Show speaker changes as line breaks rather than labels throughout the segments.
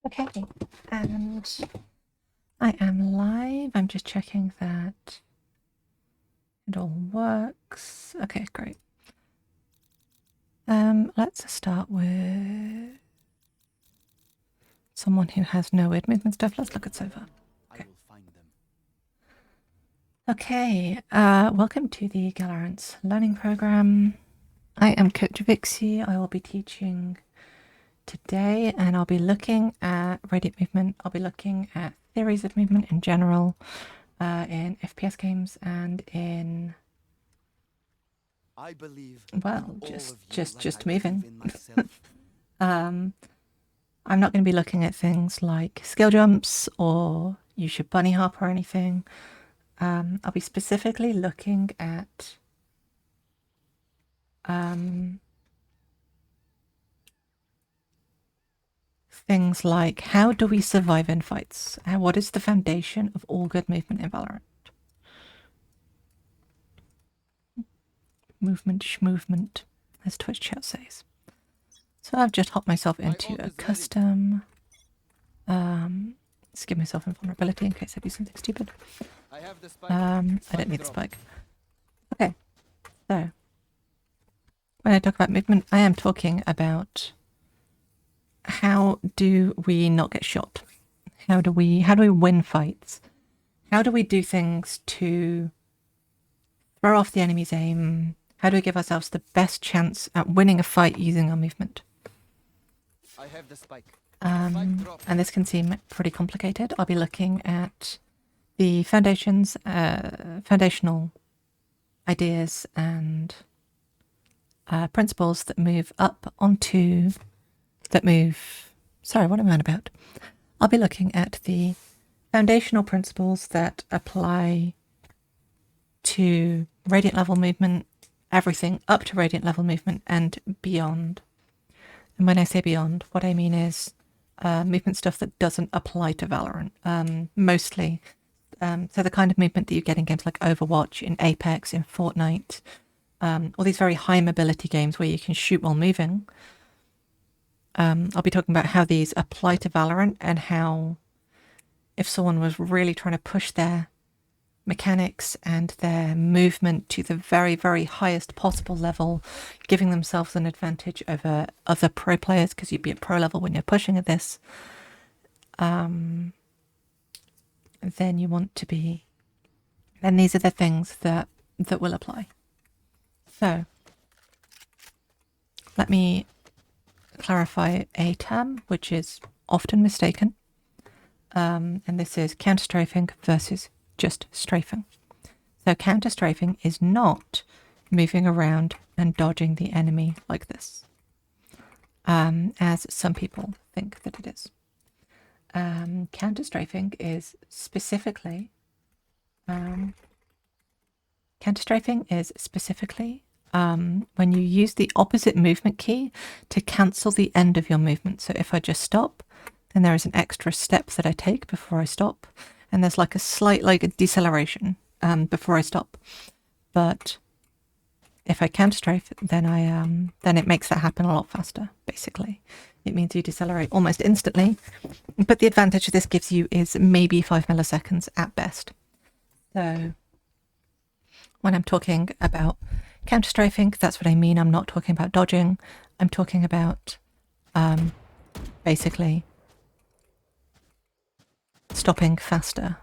Okay, and I am live. I'm just checking that it all works. Okay, great. Let's start with someone who has no weird movement stuff. Let's look at Sova. Okay. Okay, welcome to the GALORANTS learning program. I am Coach Vixie. I will be teaching today, and I'll be looking at radiant movement. I'll be looking at theories of movement in general, in FPS games and in, well, just moving. I'm not going to be looking at things like skill jumps or you should bunny hop or anything. I'll be specifically looking at things like how do we survive in fights? What is the foundation of all good movement in Valorant? Movement, schmovement, as Twitch chat says. So I've just hopped myself into a custom. Let's give myself invulnerability in case I do something stupid. I don't need the spike. Okay, so when I talk about movement, I am talking about how do we not get shot? How do we win fights? How do we do things to throw off the enemy's aim? How do we give ourselves the best chance at winning a fight using our movement? I have the spike. And this can seem pretty complicated. I'll be looking at the foundations, foundational ideas and principles that move up onto, sorry, what am I on about? I'll be looking at the foundational principles that apply to radiant level movement, everything up to radiant level movement and beyond. And when I say beyond, what I mean is movement stuff that doesn't apply to Valorant, mostly. So the kind of movement that you get in games like Overwatch, in Apex, in Fortnite, all these very high mobility games where you can shoot while moving. I'll be talking about how these apply to Valorant and how if someone was really trying to push their mechanics and their movement to the very, very highest possible level, giving themselves an advantage over other pro players, because you'd be at pro level when you're pushing at this, then you want to be, then these are the things that will apply. So let me clarify a term which is often mistaken, and this is counter-strafing versus just strafing. So counter-strafing is not moving around and dodging the enemy like this, as some people think that it is. Counter-strafing is specifically when you use the opposite movement key to cancel the end of your movement. So if I just stop, then there is an extra step that I take before I stop, and there's like a slight a deceleration before I stop. But if I counter strafe, then then it makes that happen a lot faster. Basically, it means you decelerate almost instantly. But the advantage this gives you is maybe 5 milliseconds at best. So when I'm talking about counter strafing, that's what I mean. I'm not talking about dodging. I'm talking about basically stopping faster.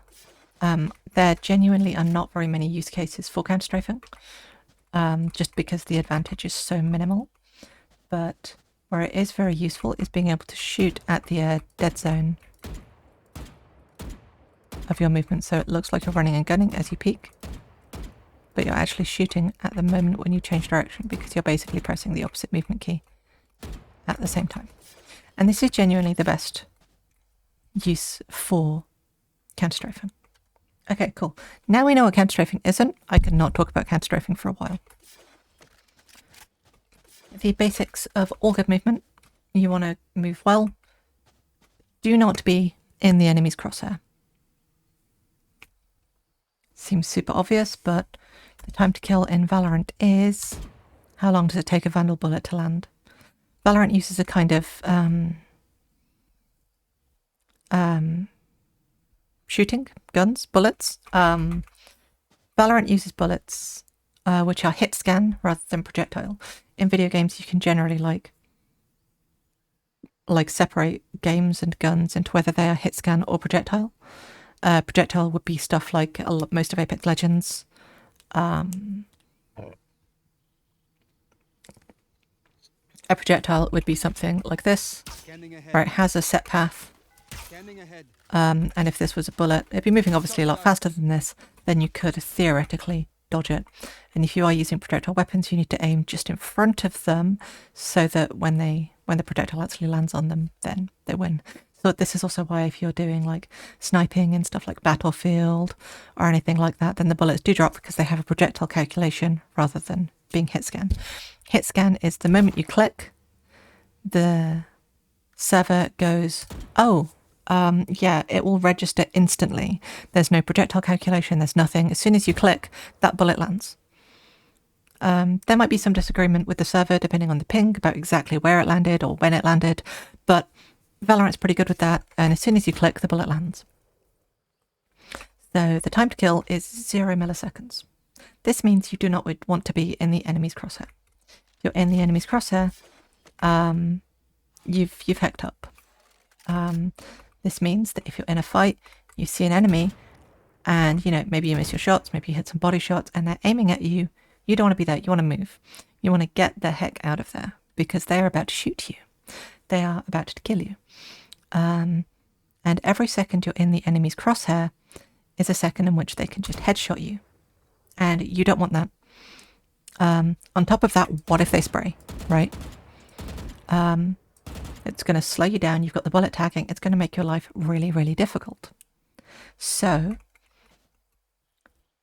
There genuinely are not very many use cases for counter-strafing, just because the advantage is so minimal. But where it is very useful is being able to shoot at the dead zone of your movement, so it looks like you're running and gunning as you peek, but you're actually shooting at the moment when you change direction, because you're basically pressing the opposite movement key at the same time. And this is genuinely the best use for counter-strafing. Okay, cool. Now we know what counter-strafing isn't. I could not talk about counter-strafing for a while. The basics of all good movement. You want to move well. Do not be in the enemy's crosshair. Seems super obvious, but the time to kill in Valorant is... How long does it take a Vandal bullet to land? Valorant uses a kind of shooting, guns, bullets. Valorant uses bullets, which are hit scan rather than projectile. In video games, you can generally like separate games and guns into whether they are hit scan or projectile. Projectile would be stuff like most of Apex Legends. A projectile would be something like this, where it has a set path. And if this was a bullet, it'd be moving obviously a lot faster than this, then you could theoretically dodge it. And if you are using projectile weapons, you need to aim just in front of them so that when the projectile actually lands on them, then they win. So this is also why if you're doing like sniping and stuff like Battlefield or anything like that, then the bullets do drop because they have a projectile calculation rather than being hit scan. Hit scan is the moment you click, the server goes, oh, yeah, it will register instantly. There's no projectile calculation, there's nothing. As soon as you click, that bullet lands. There might be some disagreement with the server depending on the ping about exactly where it landed or when it landed, but Valorant's pretty good with that, and as soon as you click, the bullet lands. So the time to kill is 0 milliseconds. This means you do not want to be in the enemy's crosshair. If you're in the enemy's crosshair, you've hecked up. This means that if you're in a fight, you see an enemy, and maybe you miss your shots, maybe you hit some body shots, and they're aiming at you. You don't want to be there. You want to move. You want to get the heck out of there because they are about to shoot you. They are about to kill you. And every second you're in the enemy's crosshair is a second in which they can just headshot you. And you don't want that. On top of that, what if they spray, right? It's going to slow you down. You've got the bullet tagging. It's going to make your life really, really difficult. So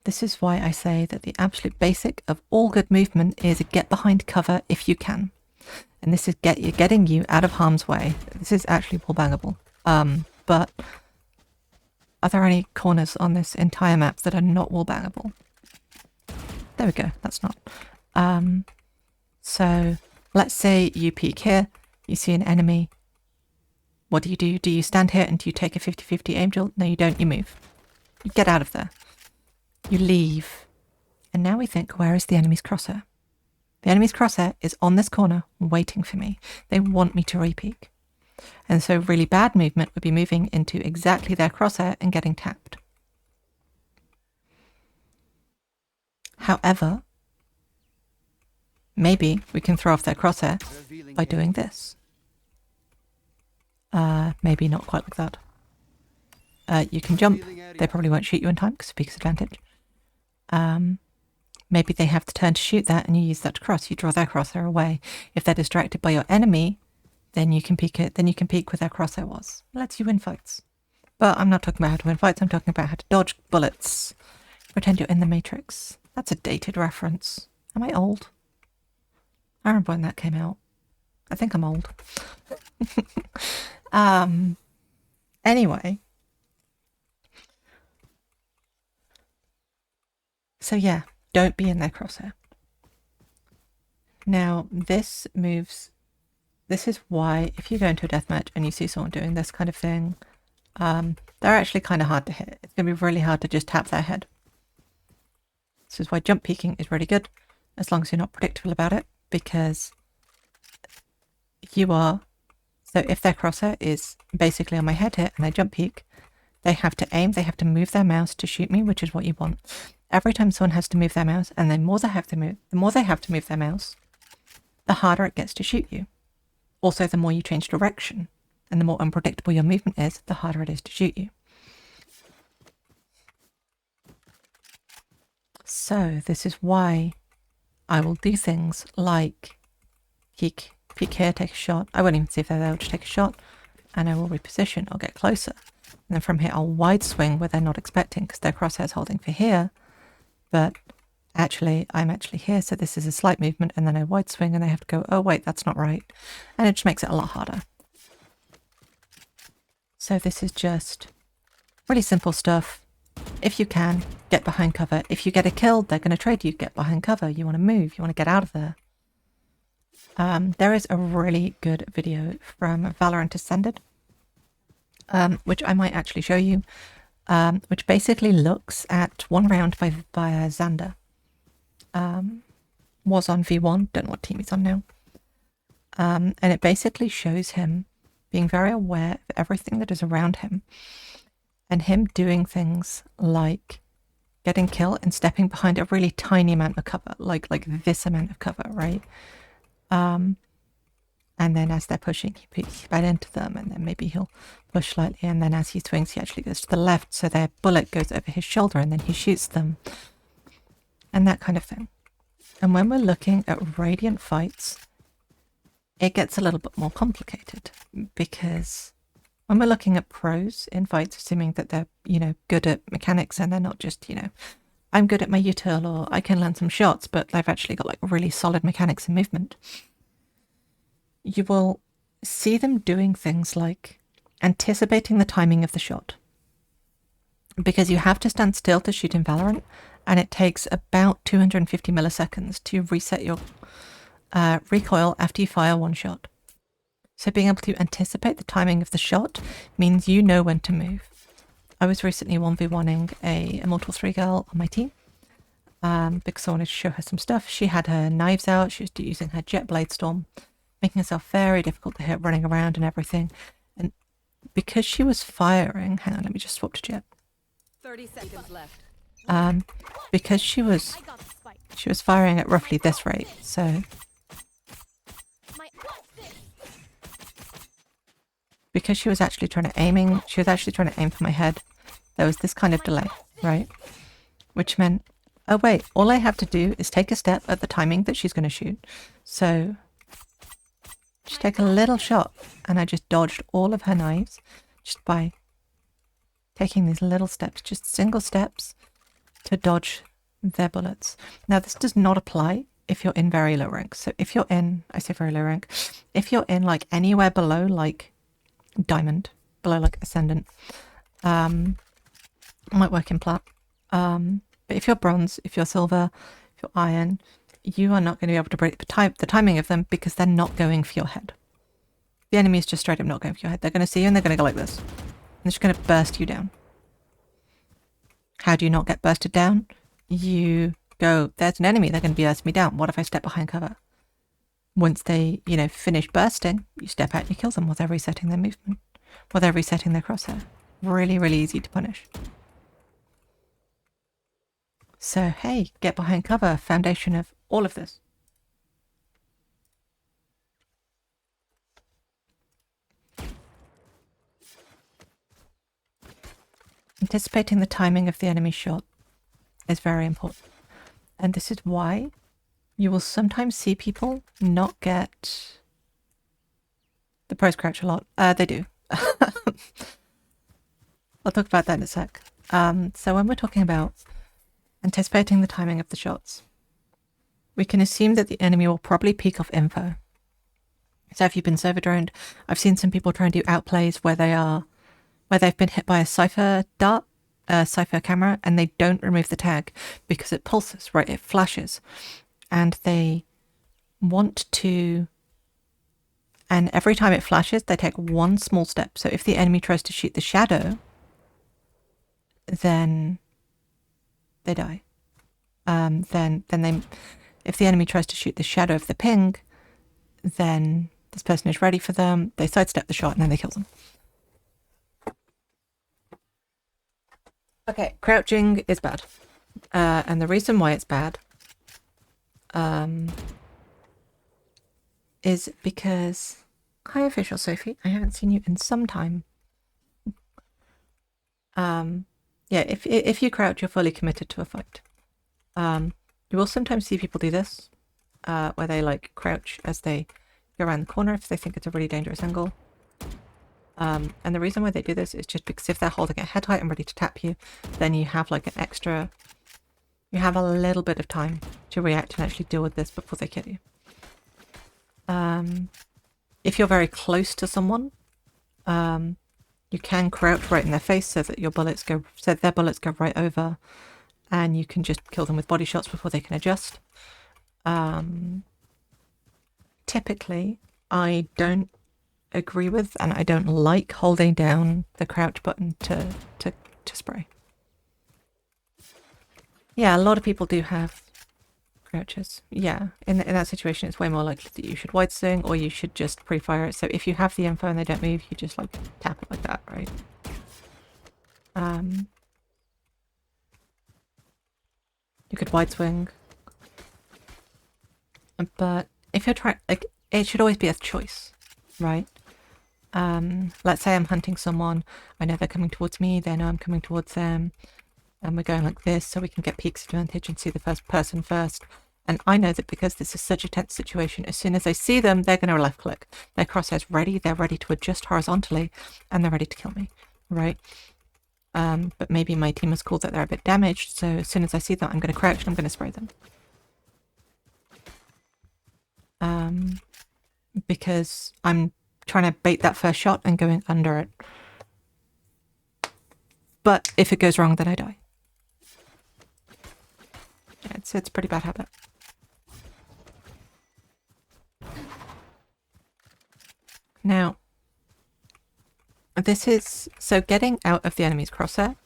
this is why I say that the absolute basic of all good movement is get behind cover if you can. And this is getting you out of harm's way. This is actually wallbangable. But are there any corners on this entire map that are not wallbangable? There we go. That's not. So let's say you peek here. You see an enemy. What do? Do you stand here and do you take a 50-50 aim drill? No, you don't. You move. You get out of there. You leave. And now we think, where is the enemy's crosshair? The enemy's crosshair is on this corner waiting for me. They want me to re-peek. And so really bad movement would be moving into exactly their crosshair and getting tapped. However, maybe we can throw off their crosshair by doing this. Maybe not quite like that. You can jump. They probably won't shoot you in time because of peek's advantage. Maybe they have to turn to shoot that and you use that to cross. You draw their crosshair away. If they're distracted by your enemy, then you can peek it. Then you can peek where their crosshair was. It lets you win fights. But I'm not talking about how to win fights. I'm talking about how to dodge bullets. Pretend you're in the Matrix. That's a dated reference. Am I old? I remember when that came out. I think I'm old. Anyway. So yeah, don't be in their crosshair. Now, this is why if you go into a deathmatch and you see someone doing this kind of thing, they're actually kind of hard to hit. It's going to be really hard to just tap their head. This is why jump peeking is really good, as long as you're not predictable about it, because you are... So if their crosshair is basically on my head here and I jump peek, they have to aim, they have to move their mouse to shoot me, which is what you want. Every time someone has to move their mouse, and the more they have to move their mouse, the harder it gets to shoot you. Also, the more you change direction, and the more unpredictable your movement is, the harder it is to shoot you. So this is why I will do things like peek here, take a shot. I won't even see if they're there, I'll just take a shot, and I will reposition, I'll get closer. And then from here, I'll wide swing where they're not expecting, because their crosshair's holding for here, but actually, I'm actually here, so this is a slight movement, and then I wide swing, and they have to go, oh wait, that's not right. And it just makes it a lot harder. So this is just really simple stuff. If you can, get behind cover. If you get a kill, they're going to trade you. Get behind cover. You want to move. You want to get out of there. There is a really good video from Valorant Ascended which I might actually show you, which basically looks at one round by Xander. Was on V1, don't know what team he's on now. And it basically shows him being very aware of everything that is around him, and him doing things like getting killed and stepping behind a really tiny amount of cover, like this amount of cover, right? And then as they're pushing, he peeks right into them, and then maybe he'll push slightly, and then as he swings, he actually goes to the left, so their bullet goes over his shoulder, and then he shoots them, and that kind of thing. And when we're looking at Radiant fights, it gets a little bit more complicated, because when we're looking at pros in fights, assuming that they're, good at mechanics and they're not just, I'm good at my util or I can land some shots, but they've actually got like really solid mechanics and movement, you will see them doing things like anticipating the timing of the shot. Because you have to stand still to shoot in Valorant, and it takes about 250 milliseconds to reset your recoil after you fire one shot. So being able to anticipate the timing of the shot means you know when to move. I was recently 1v1ing a Immortal 3 girl on my team because I wanted to show her some stuff. She had her knives out, she was using her Jet Blade Storm, making herself very difficult to hit, running around and everything. And because she was firing, hang on, let me just swap to Jet.
30 seconds left.
Because she was firing at roughly this rate, so because she was actually trying to aim for my head, there was this kind of delay, right? Which meant, oh wait, all I have to do is take a step at the timing that she's going to shoot. So just take a little shot, and I just dodged all of her knives just by taking these little steps, just single steps to dodge their bullets. Now this does not apply if you're in very low rank. So if you're in, I say very low rank, if you're in like anywhere below like diamond, below like ascendant, might work in plat. But if you're bronze, if you're silver, if you're iron, you are not going to be able to break the timing of them because they're not going for your head. The enemy is just straight up not going for your head. They're going to see you and they're going to go like this. And they're just going to burst you down. How do you not get bursted down? You go, there's an enemy, they're going to burst me down. What if I step behind cover? Once they, finish bursting, you step out and you kill them while they're resetting their movement, while they're resetting their crosshair. Really, really easy to punish. So, hey, get behind cover, foundation of all of this. Anticipating the timing of the enemy shot is very important. And this is why you will sometimes see people not get the pros crouch a lot. They do. I'll talk about that in a sec. So when we're talking about anticipating the timing of the shots, we can assume that the enemy will probably peek off info. So if you've been server droned, I've seen some people try and do outplays where they've been hit by a Cypher dart, Cypher camera, and they don't remove the tag because it pulses, right? It flashes. And they want to, and every time it flashes, they take one small step. So if the enemy tries to shoot the shadow, then they die. If the enemy tries to shoot the shadow of the ping, then this person is ready for them. They sidestep the shot and then they kill them. Okay, crouching is bad. And the reason why it's bad is because, hi official Sophie, I haven't seen you in some time. Yeah, if you crouch, you're fully committed to a fight. You will sometimes see people do this, where they like crouch as they go around the corner if they think it's a really dangerous angle. And the reason why they do this is just because if they're holding it head height and ready to tap you, then you have like an extra, you have a little bit of time to react and actually deal with this before they kill you. If you're very close to someone, you can crouch right in their face so that their bullets go right over, and you can just kill them with body shots before they can adjust. Typically, I don't agree with, and I don't like holding down the crouch button to spray. Yeah, a lot of people do have crouches. Yeah, in that situation, it's way more likely that you should wide swing or you should just pre-fire it. So if you have the info and they don't move, you just like tap it like that, right? You could wide swing, but if you're trying, like, it should always be a choice, right? Let's say I'm hunting someone, I know they're coming towards me, they know I'm coming towards them, and we're going like this so we can get peaks advantage and see the first person first. And I know that because this is such a tense situation, as soon as I see them, they're going to left click. Their crosshair's ready, they're ready to adjust horizontally, and they're ready to kill me, right? But maybe my team has called that they're a bit damaged, so as soon as I see them, I'm going to crouch and I'm going to spray them. Because I'm trying to bait that first shot and going under it. But if it goes wrong, then I die. Yeah, it's a pretty bad habit. Now, this is... So getting out of the enemy's crosshair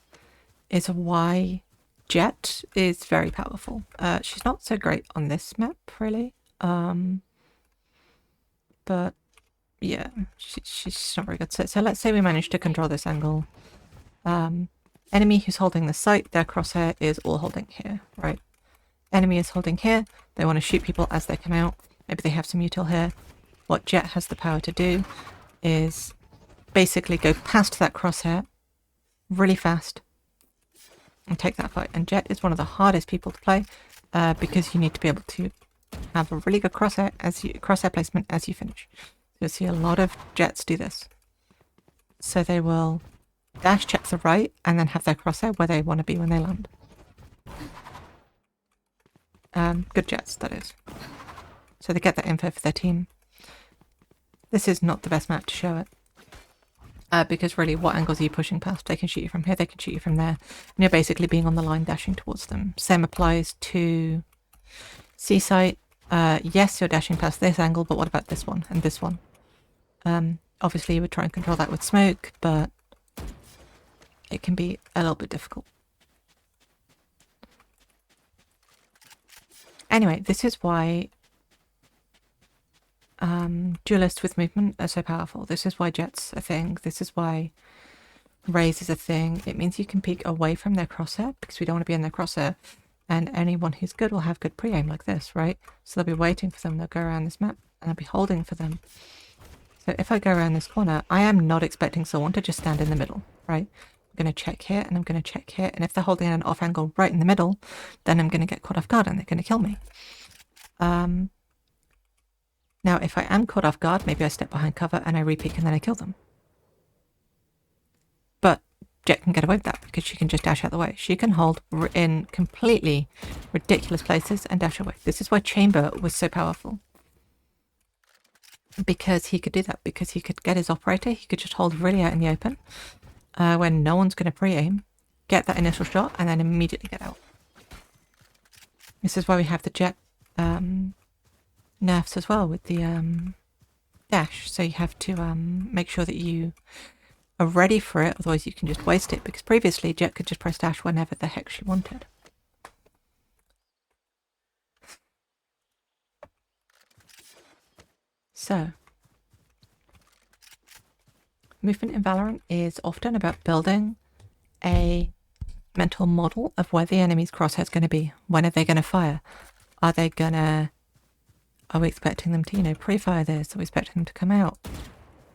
is why Jet is very powerful. She's not so great on this map, really. But yeah, she's not very good. So let's say we manage to control this angle. Enemy who's holding the site, their crosshair is all holding here, right? Enemy is holding here. They want to shoot people as they come out. Maybe they have some util here. What Jet has the power to do is basically go past that crosshair really fast and take that fight. And Jet is one of the hardest people to play because you need to be able to have a really good crosshair placement as you finish. You'll see a lot of Jets do this. So they will dash check the right and then have their crosshair where they want to be when they land. Good Jets, that is. So they get that info for their team. This is not the best map to show it. Because really, what angles are you pushing past? They can shoot you from here, they can shoot you from there. And you're basically being on the line dashing towards them. Same applies to C-site. Yes, you're dashing past this angle, but what about this one and this one? Obviously, you would try and control that with smoke, but it can be a little bit difficult. Anyway, this is why duelists with movement are so powerful. This is why Jet's a thing. This is why Raze is a thing. It means you can peek away from their crosshair because we don't want to be in their crosshair. And anyone who's good will have good pre-aim like this, right? So they'll be waiting for them. They'll go around this map and I'll be holding for them. So if I go around this corner, I am not expecting someone to just stand in the middle, right? I'm going to check here and I'm going to check here. And if they're holding an off angle right in the middle, then I'm going to get caught off guard and they're going to kill me. Now, if I am caught off guard, maybe I step behind cover and I re-peek and then I kill them. But Jet can get away with that because she can just dash out the way. She can hold in completely ridiculous places and dash away. This is why Chamber was so powerful. Because he could do that. Because he could get his operator. He could just hold really out in the open when no one's going to pre-aim, get that initial shot, and then immediately get out. This is why we have the Jet nerfs as well with the dash. So you have to make sure that you are ready for it, otherwise you can just waste it, because previously Jet could just press dash whenever the heck she wanted. So, movement in Valorant is often about building a mental model of where the enemy's crosshair is going to be. When are they going to fire? Are we expecting them to, pre-fire this? Are we expecting them to come out?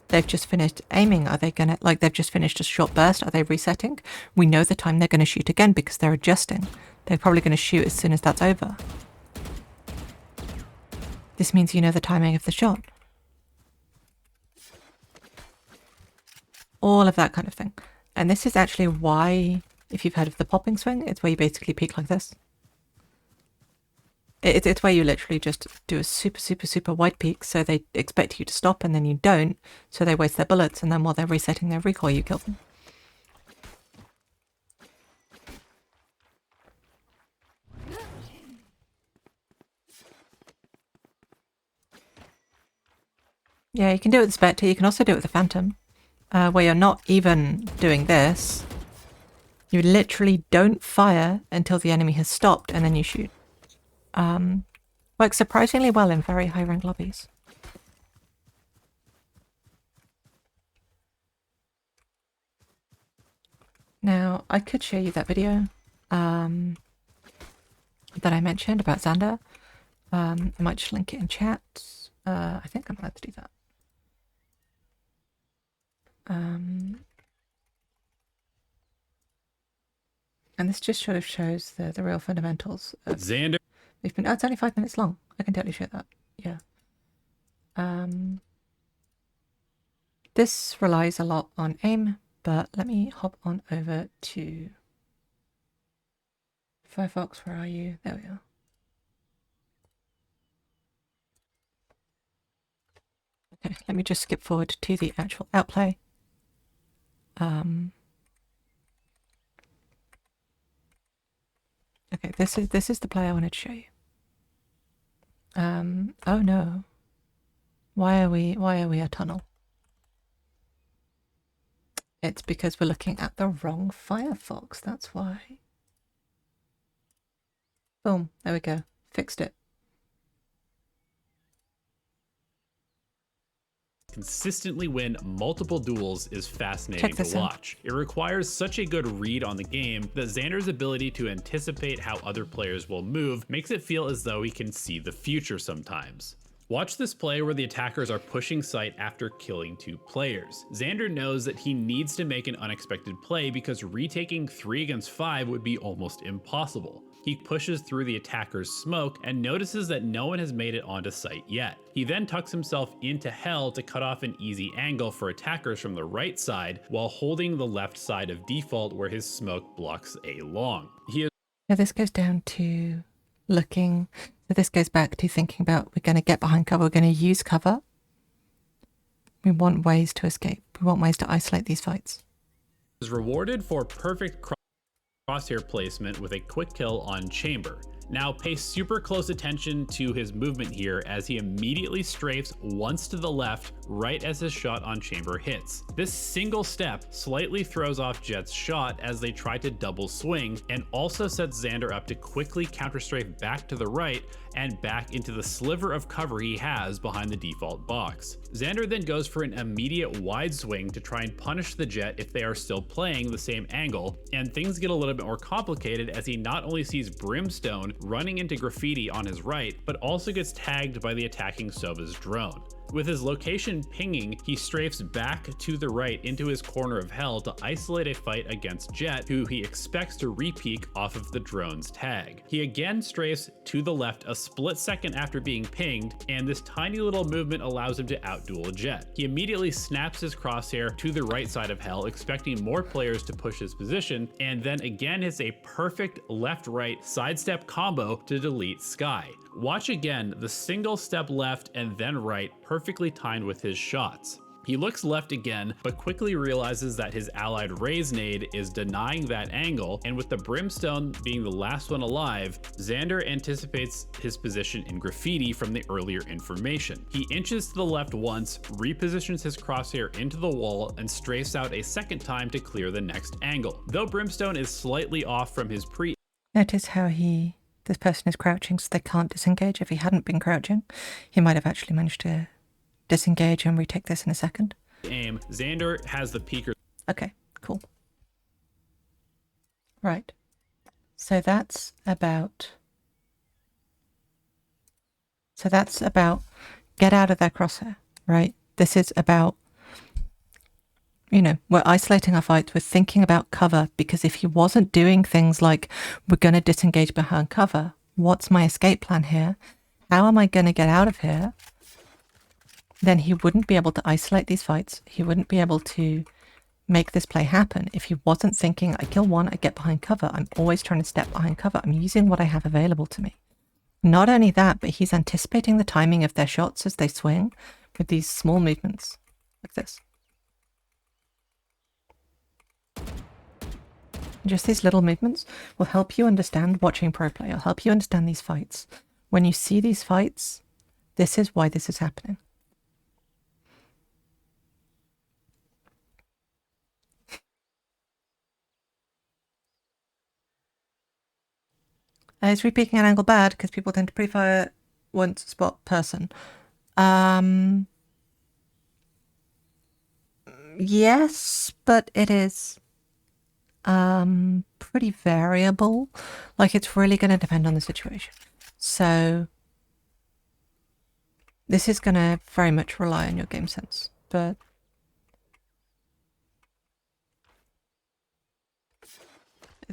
They've just finished aiming. Are they going to, they've just finished a short burst? Are they resetting? We know the time they're going to shoot again because they're adjusting. They're probably going to shoot as soon as that's over. This means you know the timing of the shot. All of that kind of thing. And this is actually why, if you've heard of the popping swing, it's where you basically peek like this. It's where you literally just do a super, super, super wide peek, so they expect you to stop and then you don't, so they waste their bullets, and then while they're resetting their recoil, you kill them. Yeah, you can do it with the Spectre. You can also do it with the Phantom, where you're not even doing this. You literally don't fire until the enemy has stopped, and then you shoot. Works surprisingly well in very high rank lobbies. Now, I could show you that video that I mentioned about Xander. I might just link it in chat. I think I'm allowed to do that. And this just sort of shows the real fundamentals of
Xander.
movement. Oh, it's only 5 minutes long. I can totally show that. Yeah. This relies a lot on aim, but let me hop on over to Firefox. Where are you? There we are. Okay, let me just skip forward to the actual outplay. Okay, this is the play I wanted to show you. Oh no. Why are we a tunnel? It's because we're looking at the wrong Firefox, that's why. Boom, there we go. Fixed it.
Consistently win multiple duels is fascinating to watch. It requires such a good read on the game that Xander's ability to anticipate how other players will move makes it feel as though he can see the future sometimes. Watch this play where the attackers are pushing site after killing 2 players. Xander knows that he needs to make an unexpected play because retaking 3 against 5 would be almost impossible. He pushes through the attacker's smoke and notices that no one has made it onto site yet. He then tucks himself into hell to cut off an easy angle for attackers from the right side while holding the left side of default where his smoke blocks A long.
Now this goes down to looking, so this goes back to thinking about we're going to get behind cover, we're going to use cover. We want ways to escape. We want ways to isolate these fights.
Is rewarded for perfect crosshair placement with a quick kill on Chamber. Now pay super close attention to his movement here as he immediately strafes once to the left right as his shot on Chamber hits. This single step slightly throws off Jett's shot as they try to double swing and also sets Xander up to quickly counter-strafe back to the right and back into the sliver of cover he has behind the default box. Xander then goes for an immediate wide swing to try and punish the Jett if they are still playing the same angle, and things get a little bit more complicated as he not only sees Brimstone running into graffiti on his right, but also gets tagged by the attacking Sova's drone. With his location pinging, he strafes back to the right into his corner of hell to isolate a fight against Jett, who he expects to re-peek off of the drone's tag. He again strafes to the left a split second after being pinged, and this tiny little movement allows him to outduel Jett. He immediately snaps his crosshair to the right side of hell, expecting more players to push his position, and then again hits a perfect left-right sidestep combo to delete Skye. Watch again the single step left and then right, perfectly timed with his shots. He looks left again, but quickly realizes that his allied Raze nade is denying that angle, and with the Brimstone being the last one alive, Xander anticipates his position in graffiti from the earlier information. He inches to the left once, repositions his crosshair into the wall, and strafes out a second time to clear the next angle. Though Brimstone is slightly off from his
Notice how this person is crouching so they can't disengage. If he hadn't been crouching, he might have actually managed to disengage and retake this in a second.
Aim. Xander has the peeker.
Okay, cool. Right. So that's about get out of their crosshair, right? This is about, we're isolating our fights, we're thinking about cover, because if he wasn't doing things like, we're going to disengage behind cover, what's my escape plan here? How am I going to get out of here? Then he wouldn't be able to isolate these fights. He wouldn't be able to make this play happen if he wasn't thinking, I kill one, I get behind cover. I'm always trying to step behind cover. I'm using what I have available to me. Not only that, but he's anticipating the timing of their shots as they swing with these small movements like this. Just these little movements will help you understand watching pro play. It'll help you understand these fights. When you see these fights, this is why this is happening. Is repeaking an angle bad because people tend to pre-fire once spot person? Yes, but it is pretty variable. Like, it's really going to depend on the situation. So this is going to very much rely on your game sense, but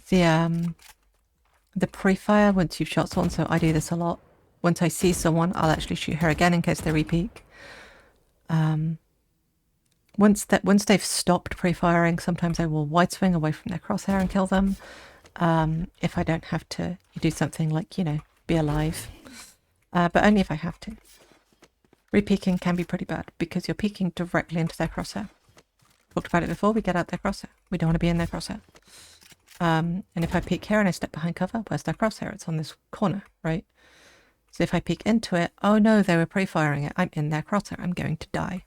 the pre-fire once you've shot someone, so I do this a lot. Once I see someone, I'll actually shoot her again in case they repeat. Once they've stopped pre-firing, sometimes I will wide swing away from their crosshair and kill them. If I don't have to, you do something like, you know, be alive. But only if I have to. Re-peeking can be pretty bad because you're peeking directly into their crosshair. Talked about it before, we get out their crosshair. We don't want to be in their crosshair. And if I peek here and I step behind cover, where's their crosshair? It's on this corner, right? So if I peek into it, oh no, they were pre-firing it. I'm in their crosshair. I'm going to die.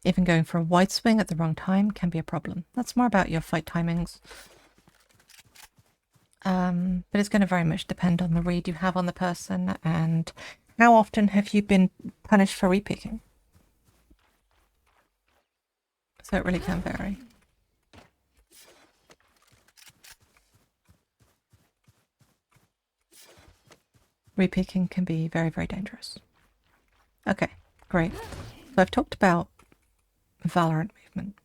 Even going for a wide swing at the wrong time can be a problem. That's more about your fight timings. But it's going to very much depend on the read you have on the person and how often have you been punished for re-peeking. So it really can vary. Re-peeking can be very, very dangerous. Okay, great. So I've talked about Valorant movement.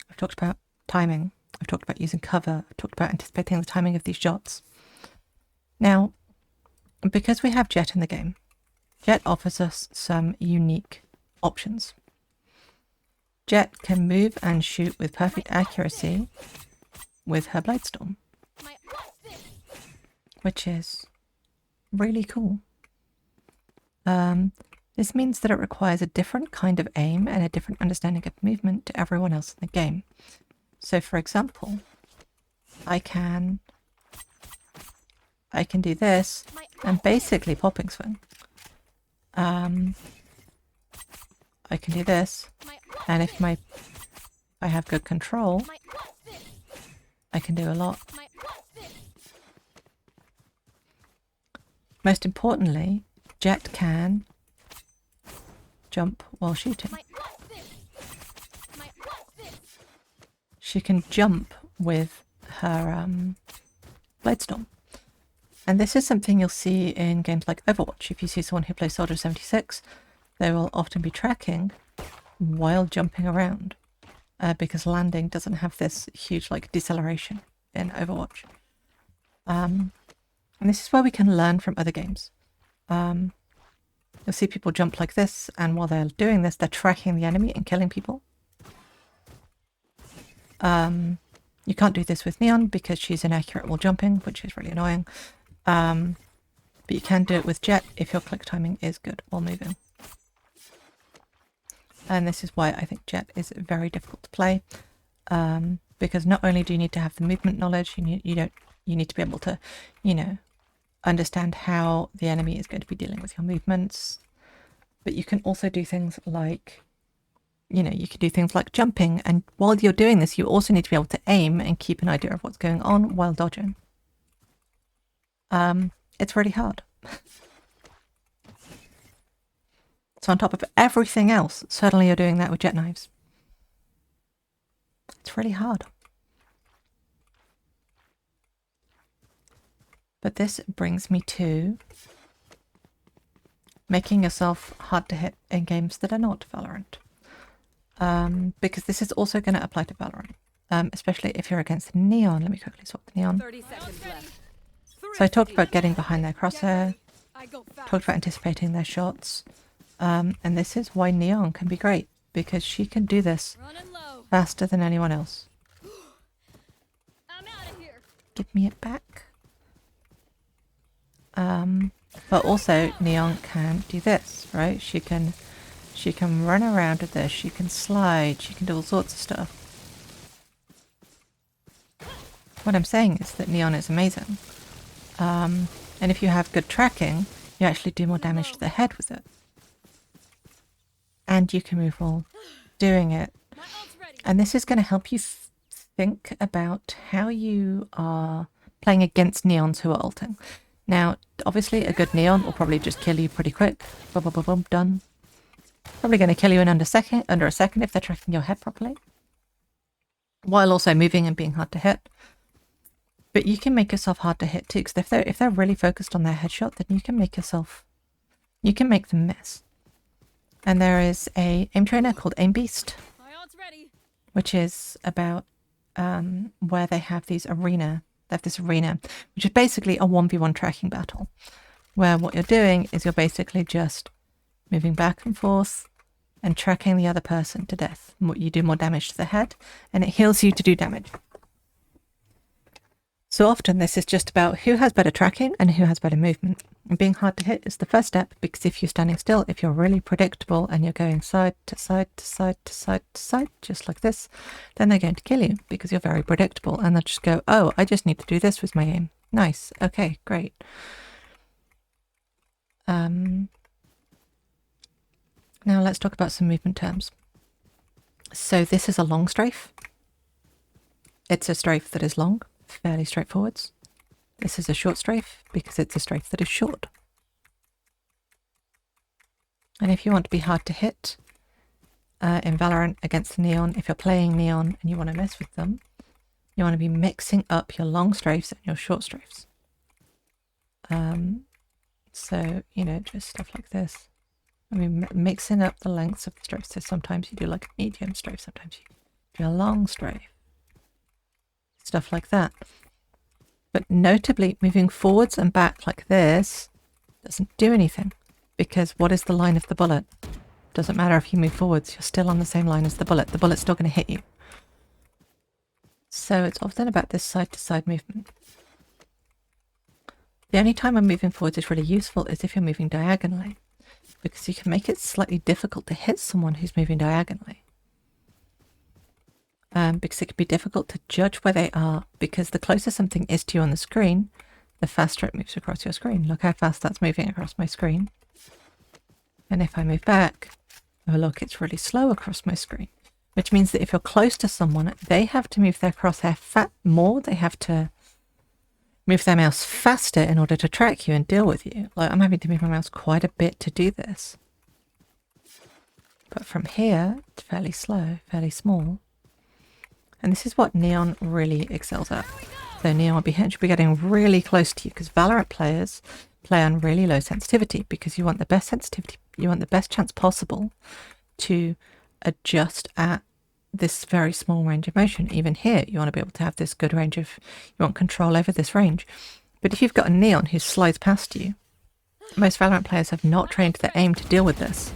I've talked about timing. I've talked about using cover. I've talked about anticipating the timing of these shots. Now, because we have Jet in the game, Jet offers us some unique options. Jet can move and shoot with perfect accuracy with her Bladestorm, which is really cool. This means that it requires a different kind of aim and a different understanding of movement to everyone else in the game. So for example, I can do this and basically popping swing. I can do this, and if I have good control, I can do a lot. Most importantly, Jet can jump while shooting. She can jump with her Bladestorm. And this is something you'll see in games like Overwatch. If you see someone who plays Soldier 76, they will often be tracking while jumping around because landing doesn't have this huge like deceleration in Overwatch. And this is where we can learn from other games. You'll see people jump like this, and while they're doing this, they're tracking the enemy and killing people. You can't do this with Neon because she's inaccurate while jumping, which is really annoying. But you can do it with Jet if your click timing is good while moving. And this is why I think Jet is very difficult to play, because not only do you need to have the movement knowledge, you need to be able to, you know, understand how the enemy is going to be dealing with your movements. But you can also do things like, you know, you can do things like jumping, and while you're doing this, you also need to be able to aim and keep an idea of what's going on while dodging. It's really hard. So on top of everything else, suddenly you're doing that with jet knives. It's really hard. But this brings me to making yourself hard to hit in games that are not Valorant. Because this is also going to apply to Valorant, especially if you're against Neon. Let me quickly swap the Neon.
30 seconds left.
So I talked about getting behind their crosshair, talked about anticipating their shots, and this is why Neon can be great, because she can do this faster than anyone else.
I'm out of here.
Give me it back. But also Neon can do this, right? She can run around with this, she can slide, she can do all sorts of stuff. What I'm saying is that Neon is amazing. And if you have good tracking, you actually do more damage to the head with it. And you can move while doing it. And this is going to help you think about how you are playing against neons who are ulting. Now, obviously, a good neon will probably just kill you pretty quick. Boom, boom, boom, boom, done. Probably going to kill you in under a second if they're tracking your head properly, while also moving and being hard to hit. But you can make yourself hard to hit too, because if they're really focused on their headshot, then you can make them miss. And there is a aim trainer called Aim Beast,
My ult's ready.
which is about where they have these arena. They have this arena, which is basically a 1v1 tracking battle, where what you're doing is you're basically just moving back and forth and tracking the other person to death. You do more damage to the head, and it heals you to do damage. So often this is just about who has better tracking and who has better movement. And being hard to hit is the first step, because if you're standing still, if you're really predictable and you're going side to side to side to side to side, just like this, then they're going to kill you because you're very predictable, and they'll just go, oh, I just need to do this with my aim. Nice. Okay, great. Now let's talk about some movement terms. So this is a long strafe. It's a strafe that is long. Fairly straightforward. This is a short strafe because it's a strafe that is short. And if you want to be hard to hit in Valorant against the neon, if you're playing neon and you want to mess with them, you want to be mixing up your long strafes and your short strafes. So, you know, just stuff like this. I mean, mixing up the lengths of the strafes. So sometimes you do like a medium strafe, sometimes you do a long strafe. Stuff like that. But notably, moving forwards and back like this doesn't do anything, because what is the line of the bullet? Doesn't matter if you move forwards, you're still on the same line as the bullet. The bullet's still going to hit you. So it's often about this side-to-side movement. The only time when moving forwards is really useful is if you're moving diagonally, because you can make it slightly difficult to hit someone who's moving diagonally. Because it can be difficult to judge where they are, because the closer something is to you on the screen, the faster it moves across your screen. Look how fast that's moving across my screen. And if I move back, oh look, it's really slow across my screen. Which means that if you're close to someone, they have to move their crosshair more. They have to move their mouse faster in order to track you and deal with you. Like, I'm having to move my mouse quite a bit to do this. But from here, it's fairly slow, fairly small. And this is what Neon really excels at. So Neon should be getting really close to you, because Valorant players play on really low sensitivity, because you want the best sensitivity, you want the best chance possible to adjust at this very small range of motion. Even here, you want to be able to have this good range of, you want control over this range. But if you've got a Neon who slides past you, most Valorant players have not trained their aim to deal with this.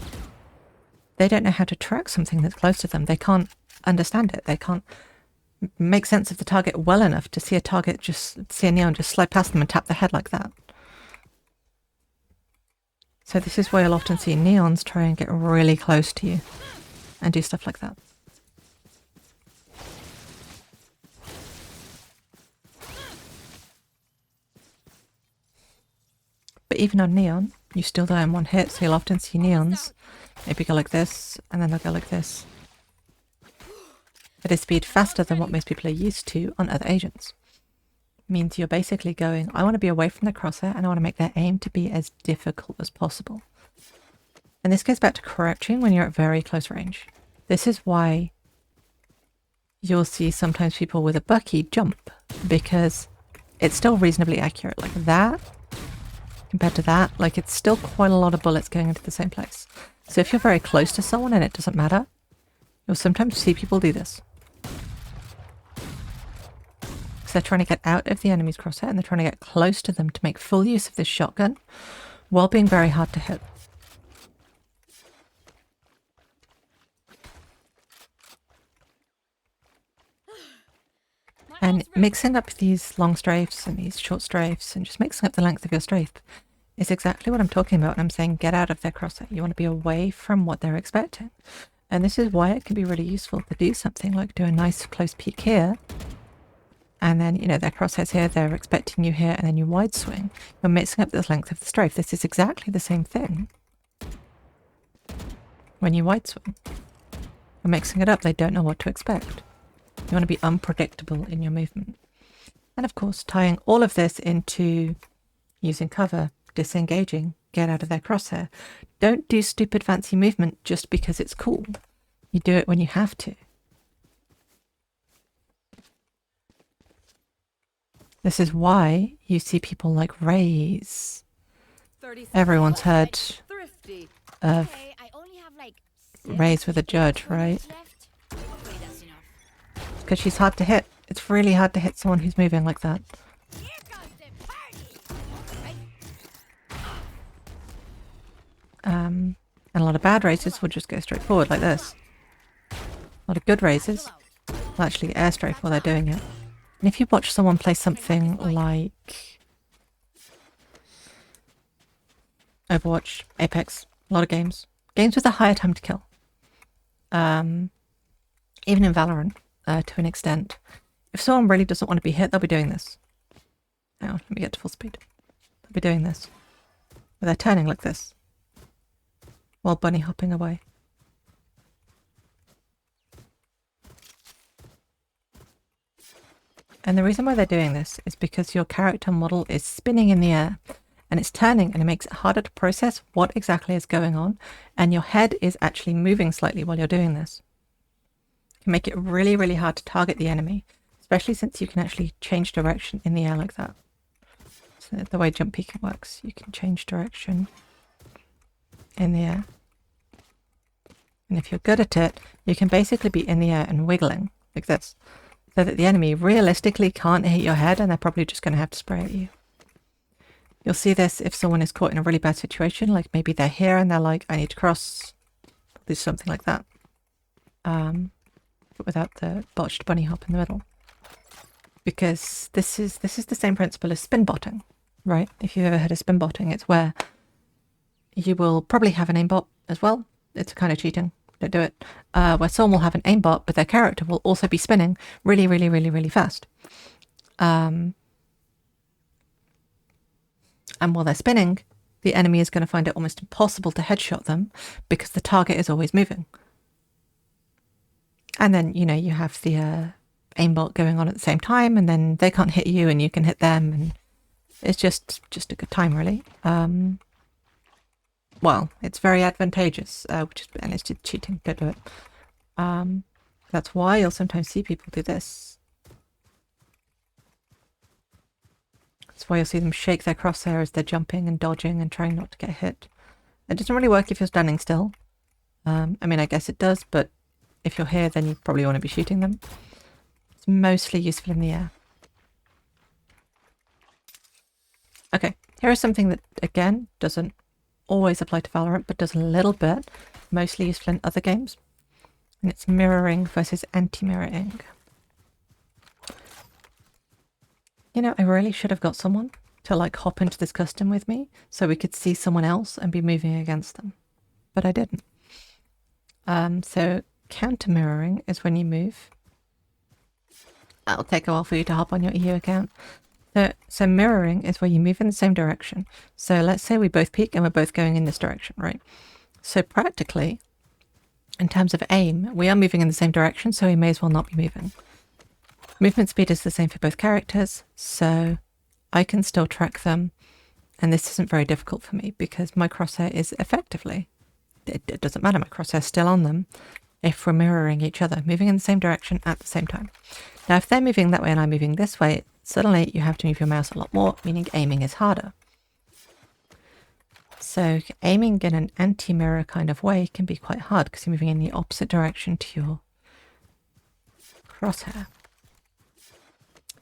They don't know how to track something that's close to them. They can't understand it. They can't make sense of the target well enough to see a neon just slide past them and tap the head like that. So this is why you'll often see neons try and get really close to you and do stuff like that. But even on neon, you still die in one hit, so you'll often see neons maybe go like this, and then they'll go like this, at a speed faster than what most people are used to on other agents. It means you're basically going, I want to be away from the crosshair and I want to make their aim to be as difficult as possible. And this goes back to crouching when you're at very close range. This is why you'll see sometimes people with a Bucky jump, because it's still reasonably accurate. Like that, compared to that, like it's still quite a lot of bullets going into the same place. So if you're very close to someone and it doesn't matter, you'll sometimes see people do this. They're trying to get out of the enemy's crosshair and they're trying to get close to them to make full use of this shotgun while being very hard to hit. And mixing up these long strafes and these short strafes and just mixing up the length of your strafe is exactly what I'm talking about when I'm saying get out of their crosshair. You want to be away from what they're expecting. And this is why it can be really useful to do something like do a nice close peek here. And then, you know, their crosshairs here, they're expecting you here, and then you wide swing. You're mixing up the length of the strafe. This is exactly the same thing when you wide swing. You're mixing it up. They don't know what to expect. You want to be unpredictable in your movement. And of course, tying all of this into using cover, disengaging, get out of their crosshair. Don't do stupid fancy movement just because it's cool. You do it when you have to. This is why you see people like Raze. Everyone's heard of
Okay, I only have like
Raze with a judge, right?
left. Okay, that's enough.
Because she's hard to hit. It's really hard to hit someone who's moving like that.
Here comes the party.
And a lot of bad races will just go straight forward like this. A lot of good races will actually airstrike while they're doing it. And if you watch someone play something like Overwatch, Apex, a lot of games with a higher time to kill, even in Valorant, to an extent, if someone really doesn't want to be hit, they'll be doing this. Hang on, let me get to full speed. They'll be doing this. Where they're turning like this, while bunny hopping away. And the reason why they're doing this is because your character model is spinning in the air and it's turning, and it makes it harder to process what exactly is going on, and your head is actually moving slightly while you're doing this. It can make it really, really hard to target the enemy, especially since you can actually change direction in the air like that. So the way jump peeking works, you can change direction in the air. And if you're good at it, you can basically be in the air and wiggling like this, so that the enemy realistically can't hit your head and they're probably just going to have to spray at you. You'll see this if someone is caught in a really bad situation, like maybe they're here and they're like, I need to cross, do something like that. But without the botched bunny hop in the middle. Because this is the same principle as spin botting, right? If you've ever heard of spin botting, it's where you will probably have an aimbot as well. It's kind of cheating. Don't do it. Where someone will have an aimbot, but their character will also be spinning really, really, really, really fast. And while they're spinning, the enemy is going to find it almost impossible to headshot them because the target is always moving. And then, you know, you have the aimbot going on at the same time, and then they can't hit you and you can hit them, and it's just a good time, really. Well, it's very advantageous, and it's just cheating. Don't do it. That's why you'll sometimes see people do this. That's why you'll see them shake their crosshair as they're jumping and dodging and trying not to get hit. It doesn't really work if you're standing still. I mean, I guess it does, but if you're here, then you probably want to be shooting them. It's mostly useful in the air. Okay, here is something that, again, doesn't always apply to Valorant, but does a little bit, mostly useful in other games. And it's mirroring versus anti-mirroring. You know, I really should have got someone to like hop into this custom with me so we could see someone else and be moving against them. But I didn't. So counter mirroring is when you move. It'll take a while for you to hop on your EU account. So mirroring is where you move in the same direction. So let's say we both peek and we're both going in this direction, right? So practically, in terms of aim, we are moving in the same direction, so we may as well not be moving. Movement speed is the same for both characters, so I can still track them, and this isn't very difficult for me because my crosshair is effectively, it doesn't matter, my crosshair's still on them if we're mirroring each other, moving in the same direction at the same time. Now, if they're moving that way and I'm moving this way, suddenly you have to move your mouse a lot more, meaning aiming is harder. So aiming in an anti-mirror kind of way can be quite hard because you're moving in the opposite direction to your crosshair.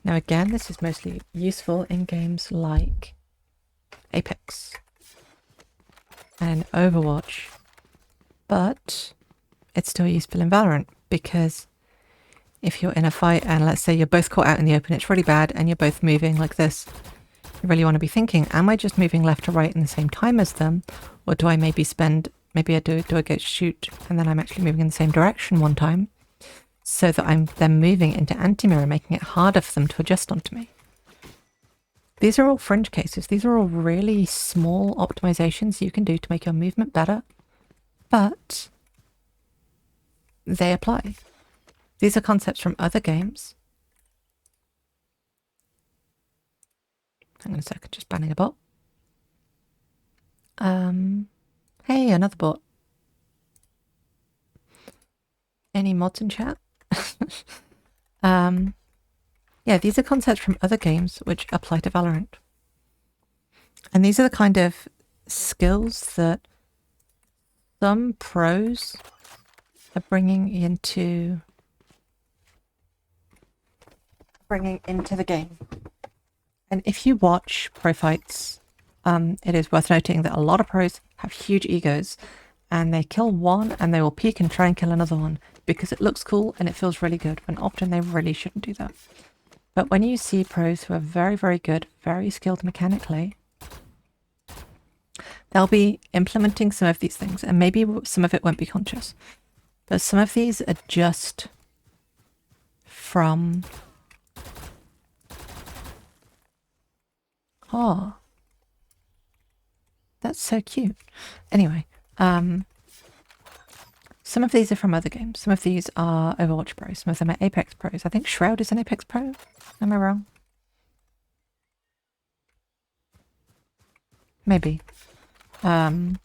Now again, this is mostly useful in games like Apex and Overwatch, but it's still useful in Valorant because if you're in a fight and let's say you're both caught out in the open, it's really bad and you're both moving like this, you really want to be thinking, am I just moving left to right in the same time as them? Or do I maybe I go shoot and then I'm actually moving in the same direction one time so that I'm then moving into anti-mirror, making it harder for them to adjust onto me. These are all fringe cases. These are all really small optimizations you can do to make your movement better, but they apply. These are concepts from other games. Hang on a second, just banning a bot. Hey, another bot. Any mods in chat? Yeah, these are concepts from other games which apply to Valorant. And these are the kind of skills that some pros are bringing into the game. And if you watch pro fights, it is worth noting that a lot of pros have huge egos and they kill one and they will peek and try and kill another one because it looks cool and it feels really good, when often they really shouldn't do that. But when you see pros who are very, very good, very skilled mechanically, they'll be implementing some of these things, and maybe some of it won't be conscious. But some of these are just from... Oh. That's so cute. Anyway, some of these are from other games. Some of these are Overwatch pros. Some of them are Apex pros. I think Shroud is an Apex pro. Am I wrong? Maybe. And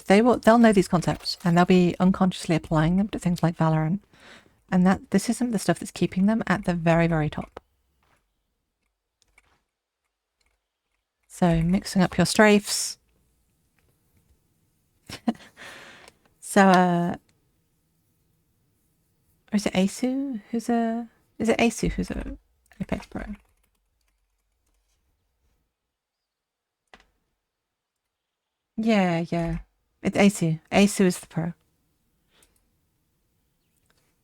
they'll know these concepts and they'll be unconsciously applying them to things like Valorant. And this isn't the stuff that's keeping them at the very, very top. So mixing up your strafes. So, or is it Asu who's a Apex pro? Yeah. It's Asu. Asu is the pro.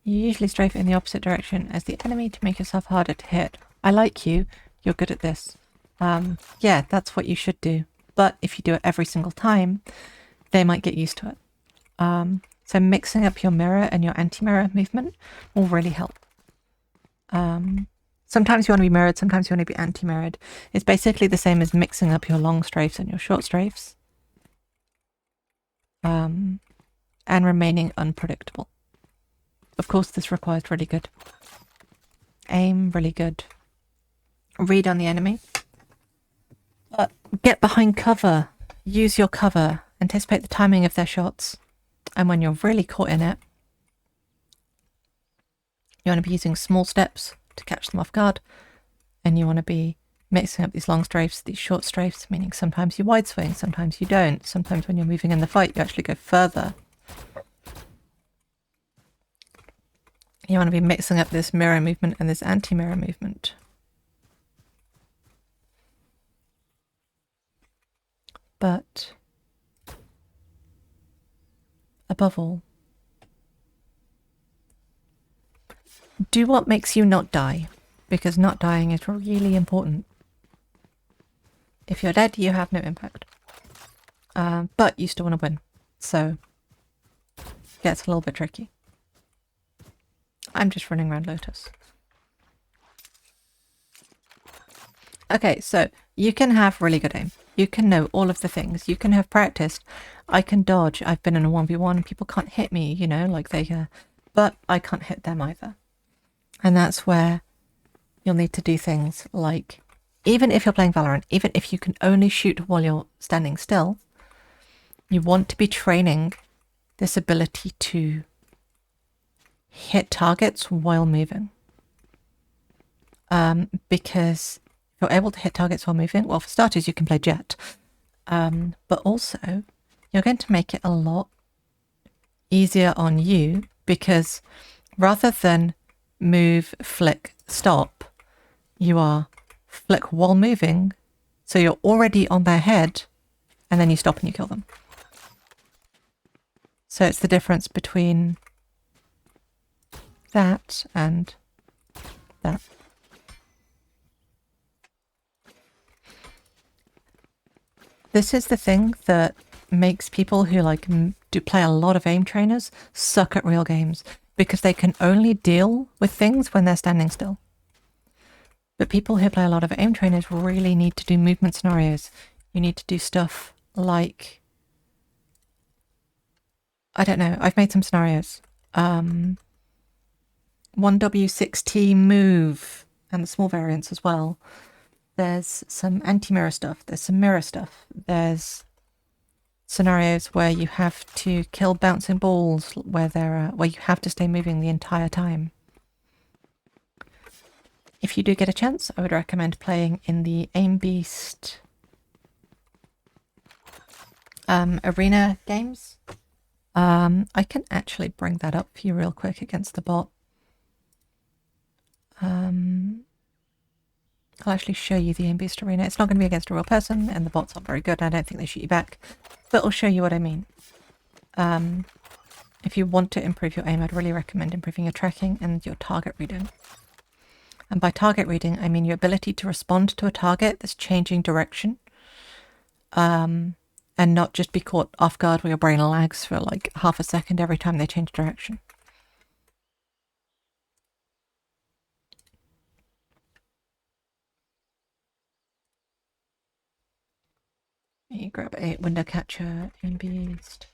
You usually strafe in the opposite direction as the enemy to make yourself harder to hit. I like you. You're good at this. Yeah, that's what you should do. But if you do it every single time, they might get used to it. So mixing up your mirror and your anti-mirror movement will really help. Sometimes you want to be mirrored, sometimes you want to be anti-mirrored. It's basically the same as mixing up your long strafes and your short strafes. And remaining unpredictable. Of course, this requires really good aim, really good read on the enemy. But get behind cover. Use your cover. Anticipate the timing of their shots. And when you're really caught in it, you want to be using small steps to catch them off guard. And you want to be mixing up these long strafes, these short strafes, meaning sometimes you wide swing, sometimes you don't. Sometimes when you're moving in the fight, you actually go further. You want to be mixing up this mirror movement and this anti-mirror movement. But above all, do what makes you not die, because not dying is really important. If you're dead, you have no impact. But you still want to win, so it gets a little bit tricky. I'm just running around Lotus. Okay, so you can have really good aim. You can know all of the things. You can have practiced. I can dodge. I've been in a 1v1. People can't hit me, you know, like they... but I can't hit them either. And that's where you'll need to do things like... Even if you're playing Valorant, even if you can only shoot while you're standing still, you want to be training this ability to hit targets while moving. Because if you're able to hit targets while moving, well, for starters, you can play Jet. But also, you're going to make it a lot easier on you, because rather than move, flick, stop, you are flick while moving, so you're already on their head, and then you stop and you kill them. So it's the difference between that and that. This is the thing that makes people who do play a lot of aim trainers suck at real games, because they can only deal with things when they're standing still. But people who play a lot of aim trainers really need to do movement scenarios. You need to do stuff like I don't know. I've made some scenarios. 1W6T move and the small variants as well. There's some anti-mirror stuff. There's some mirror stuff. There's scenarios where you have to kill bouncing balls, where you have to stay moving the entire time. If you do get a chance, I would recommend playing in the Aim Beast arena games. I can actually bring that up for you real quick against the bot. I'll actually show you the Aim Beast arena. It's not going to be against a real person, and the bots aren't very good. I don't think they shoot you back, but I'll show you what I mean. If you want to improve your aim, I'd really recommend improving your tracking and your target reading. And by target reading, I mean your ability to respond to a target that's changing direction, and not just be caught off guard where your brain lags for like half a second every time they change direction. You grab a window catcher, Aim Beast.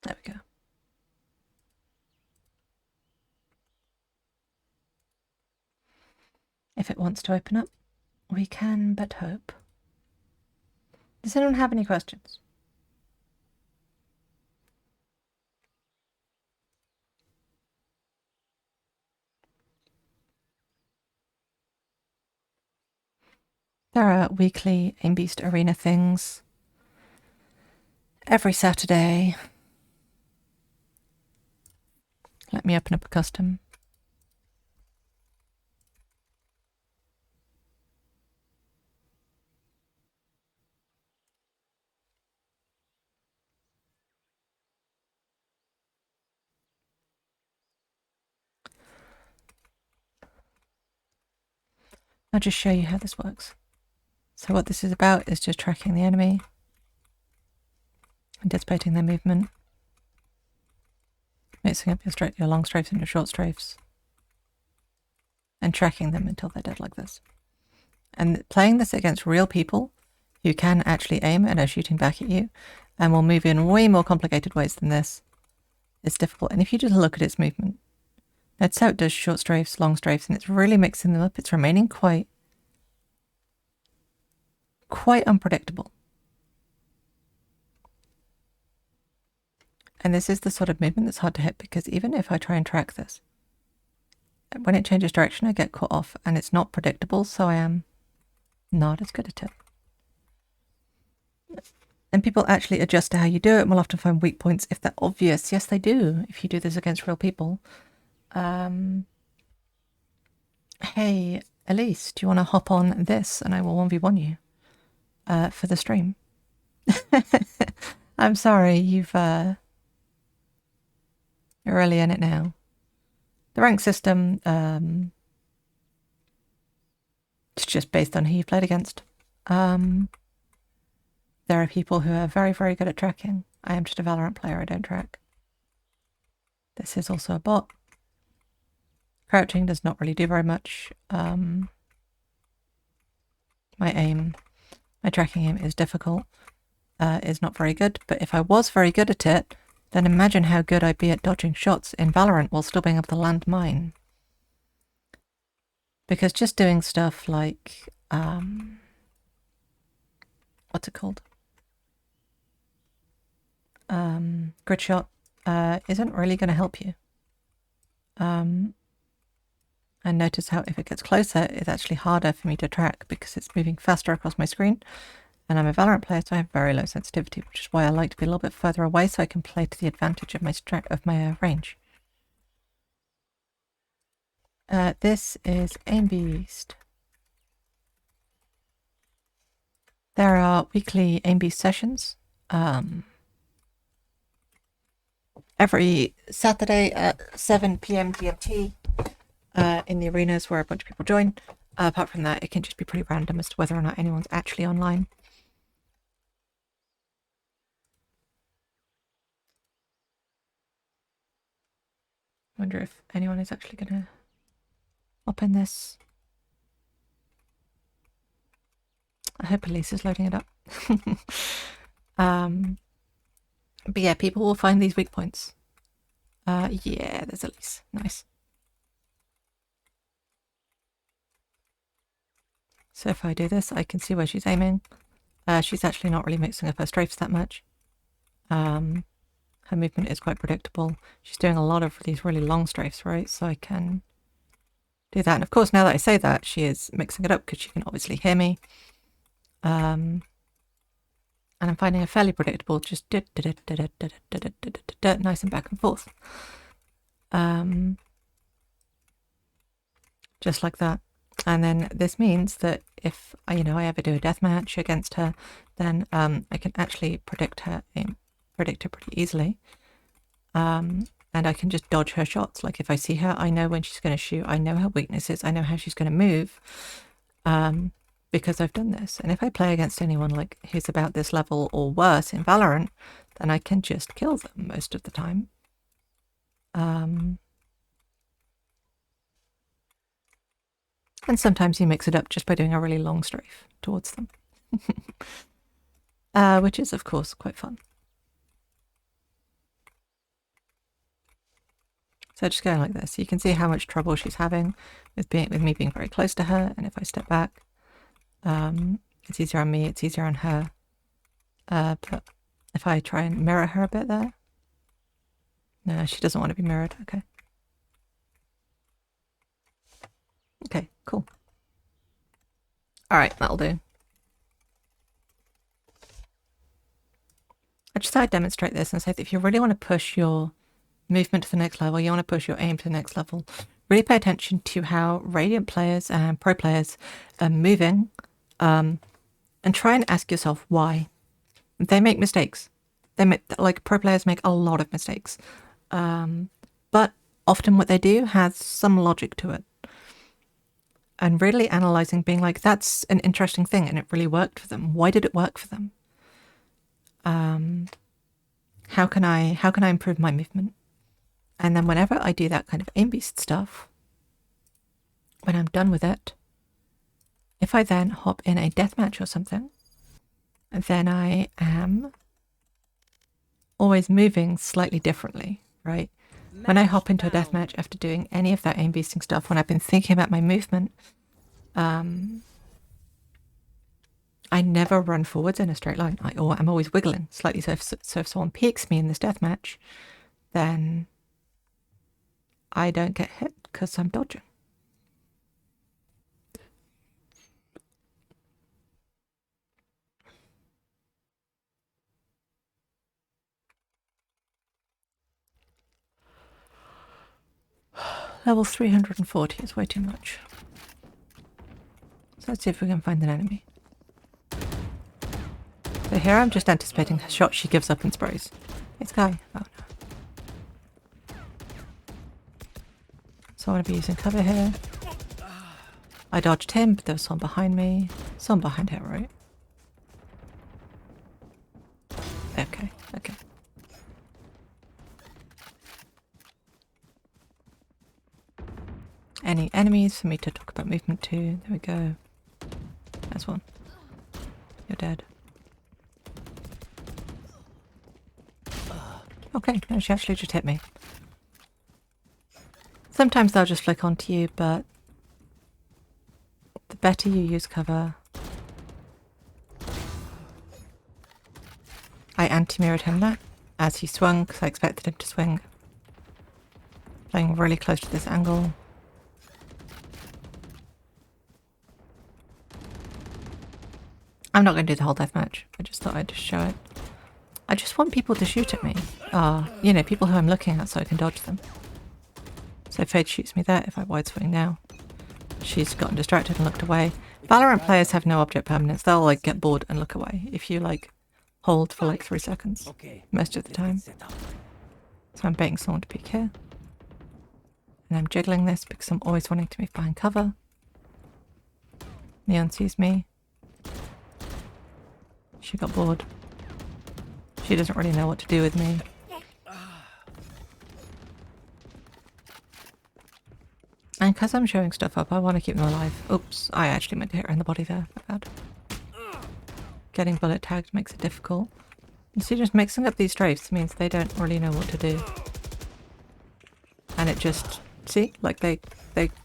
There we go. If it wants to open up, we can but hope. Does anyone have any questions? There are weekly Aim Beast arena things every Saturday. Let me open up a custom. I'll just show you how this works. So what this is about is just tracking the enemy, anticipating their movement, mixing up your long strafes and your short strafes, and tracking them until they're dead like this. And playing this against real people who can actually aim and are shooting back at you and will move in way more complicated ways than this is difficult. And if you just look at its movement, that's how it does short strafes, long strafes, and it's really mixing them up. It's remaining quite unpredictable. And this is the sort of movement that's hard to hit, because even if I try and track this, when it changes direction, I get caught off, and it's not predictable, so I am not as good at it. And people actually adjust to how you do it and will often find weak points if they're obvious. Yes, they do, if you do this against real people. Hey, Elise, do you want to hop on this and I will 1v1 you for the stream? I'm sorry, you're early in it now. The rank system, it's just based on who you've played against. There are people who are very, very good at tracking. I am just a Valorant player, I don't track. This is also a bot. Crouching does not really do very much. My tracking aim is difficult, is not very good, but if I was very good at it, then imagine how good I'd be at dodging shots in Valorant while still being able to land mine. Because just doing stuff like, what's it called? Grid shot isn't really going to help you. And notice how if it gets closer, it's actually harder for me to track because it's moving faster across my screen. And I'm a Valorant player, so I have very low sensitivity, which is why I like to be a little bit further away so I can play to the advantage of my range. This is Aim Beast. There are weekly Aim Beast sessions. Every Saturday at 7 PM GMT in the arenas where a bunch of people join. Apart from that, it can just be pretty random as to whether or not anyone's actually online. wonder if anyone is actually gonna hop in this. I hope Elise is loading it up. But yeah, people will find these weak points. Yeah, there's Elise. Nice. So if I do this, I can see where she's aiming. She's actually not really mixing up her strafes that much. Her movement is quite predictable. She's doing a lot of these really long strafes, right? So I can do that. And of course, now that I say that, she is mixing it up because she can obviously hear me. And I'm finding it fairly predictable, just nice and back and forth. Just like that. And then this means that if I ever do a deathmatch against her, then I can actually predict her pretty easily. And I can just dodge her shots. Like if I see her, I know when she's going to shoot. I know her weaknesses. I know how she's going to move. Because I've done this. And if I play against anyone like who's about this level or worse in Valorant, then I can just kill them most of the time. And sometimes you mix it up just by doing a really long strafe towards them. Which is, of course, quite fun. So just going like this, you can see how much trouble she's having with me being very close to her. And if I step back, it's easier on me, it's easier on her. But if I try and mirror her a bit there, no, she doesn't want to be mirrored. Okay. Okay, cool. All right, that'll do. I just thought I'd demonstrate this and say that if you really want to push your movement to the next level, you want to push your aim to the next level, really pay attention to how Radiant players and pro players are moving, and try and ask yourself why. They make mistakes. Like pro players make a lot of mistakes, but often what they do has some logic to it. And really analyzing, being like, that's an interesting thing and it really worked for them. Why did it work for them? How can I improve my movement? And then whenever I do that kind of aim beast stuff, when I'm done with it, if I then hop in a deathmatch or something, then I am always moving slightly differently, right? When I hop into a deathmatch after doing any of that aim beasting stuff, when I've been thinking about my movement, I never run forwards in a straight line. I'm always wiggling slightly. So if someone peeks me in this deathmatch, then I don't get hit because I'm dodging. Level 340 is way too much. So let's see if we can find an enemy. So here I'm just anticipating her shot. She gives up and sprays. It's Guy. Oh no. So I want to be using cover here. I dodged him, but there was someone behind me. Someone behind her, right? Okay, okay. Any enemies for me to talk about movement to? There we go. There's one. You're dead. Okay, no, she actually just hit me. Sometimes they'll just flick onto you, but the better you use cover. I anti-mirrored him there as he swung because I expected him to swing. Playing really close to this angle. I'm not going to do the whole deathmatch. I just thought I'd just show it. I just want people to shoot at me. You know, people who I'm looking at so I can dodge them. So Fade shoots me there if I wide swing now. She's gotten distracted and looked away. Valorant players have no object permanence. They'll like get bored and look away if you like hold for like 3 seconds most of the time. So I'm baiting someone to peek here. And I'm jiggling this because I'm always wanting to move behind cover. Neon sees me. She got bored. She doesn't really know what to do with me. And because I'm showing stuff up, I want to keep them alive. Oops, I actually meant to hit her in the body there. My bad. Getting bullet tagged makes it difficult. You see, just mixing up these strafes means they don't really know what to do. And it just... See? Like, they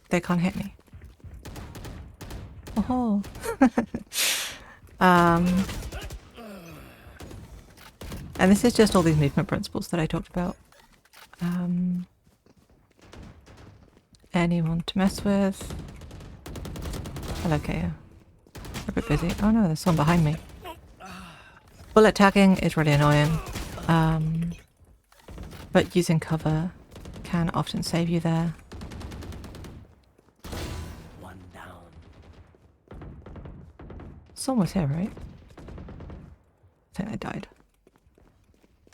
can't hit me. Oh. And this is just all these movement principles that I talked about. Anyone to mess with? Hello, KO. A bit busy. Oh no, there's someone behind me. Bullet tagging is really annoying. But using cover can often save you there.
One down.
Someone was here, right? I think they died.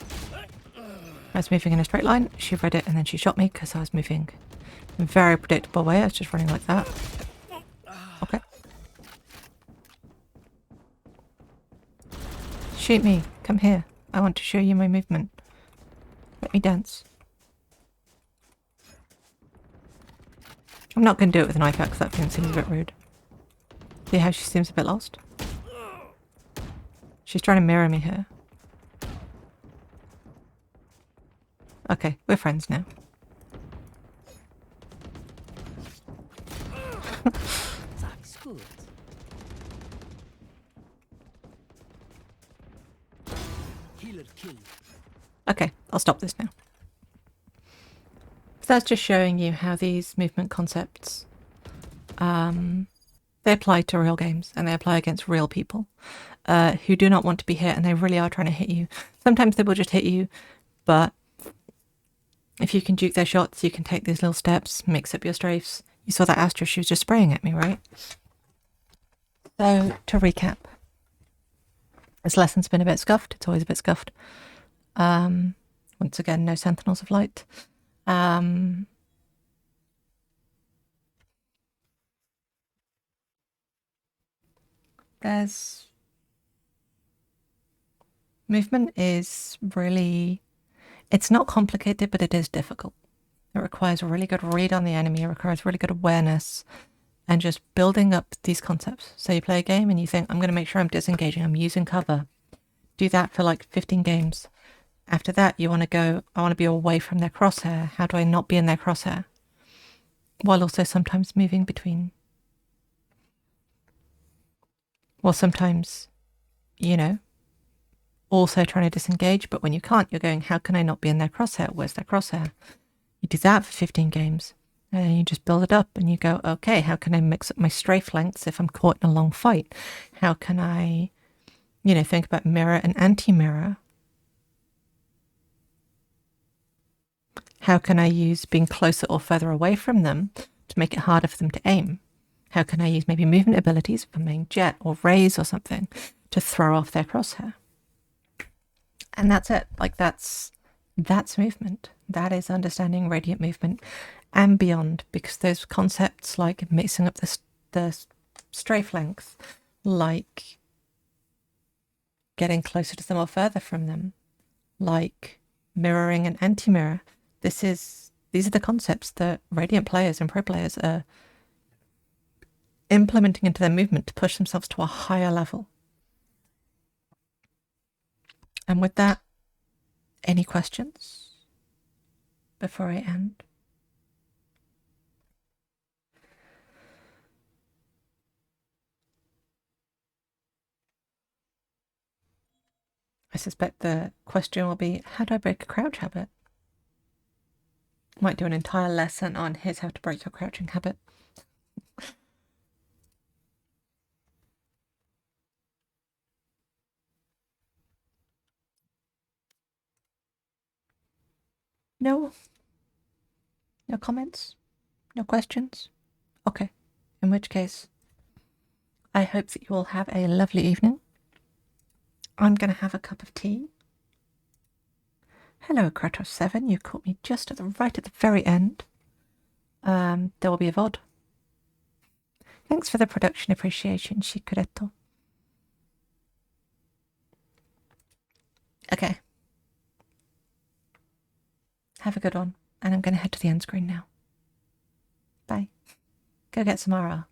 I was moving in a straight line. She read it and then she shot me because I was moving in a very predictable way. I was just running like that. Okay. Shoot me. Come here. I want to show you my movement. Let me dance. I'm not going to do it with an iPad because that thing seems a bit rude. See how she seems a bit lost? She's trying to mirror me here. Okay, we're friends now.
That's good. Killer kill.
Okay, I'll stop this now. So that's just showing you how these movement concepts, they apply to real games and they apply against real people who do not want to be hit and they really are trying to hit you. Sometimes they will just hit you, but if you can duke their shots, you can take these little steps, mix up your strafes. You saw that Astra, she was just spraying at me, right? So, to recap. This lesson's been a bit scuffed. It's always a bit scuffed. Once again, no Sentinels of Light. There's... Movement is really... It's not complicated, but it is difficult. It requires a really good read on the enemy. It requires really good awareness and just building up these concepts. So you play a game and you think, I'm going to make sure I'm disengaging. I'm using cover. Do that for like 15 games. After that, you want to go, I want to be away from their crosshair. How do I not be in their crosshair? While also sometimes moving between. Well, sometimes, you know, also trying to disengage, but when you can't, you're going, how can I not be in their crosshair? Where's their crosshair? You do that for 15 games, and then you just build it up, and you go, okay, how can I mix up my strafe lengths if I'm caught in a long fight? How can I, you know, think about mirror and anti-mirror? How can I use being closer or further away from them to make it harder for them to aim? How can I use maybe movement abilities from main jet or raise or something to throw off their crosshair? And that's it. Like that's movement. That is understanding radiant movement and beyond, because those concepts like mixing up the strafe length, like getting closer to them or further from them, like mirroring and anti-mirror. These are the concepts that radiant players and pro players are implementing into their movement to push themselves to a higher level. And with that, any questions before I end? I suspect the question will be, how do I break a crouch habit? Might do an entire lesson on here's how to break your crouching habit. No? No comments? No questions? Okay. In which case, I hope that you all have a lovely evening. I'm going to have a cup of tea. Hello, Kratos7. You caught me just right at the very end. There will be a VOD. Thanks for the production appreciation, Shikureto. Okay. Have a good one. And I'm going to head to the end screen now. Bye. Go get Samara.